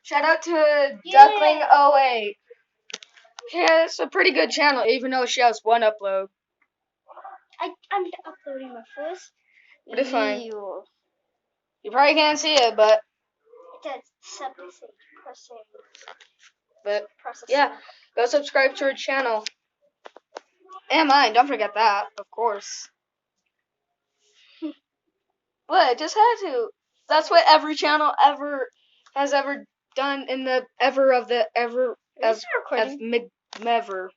Shout out to Duckling08. Yeah, it's a pretty good channel, even though she has one upload. I'm uploading my first But it's fine. video. You probably can't see it, but It's at 76%. yeah, go subscribe to her channel. And mine, don't forget that, of course. But just had to. That's what every channel has ever done in the ever of the ever Is this recording? ever.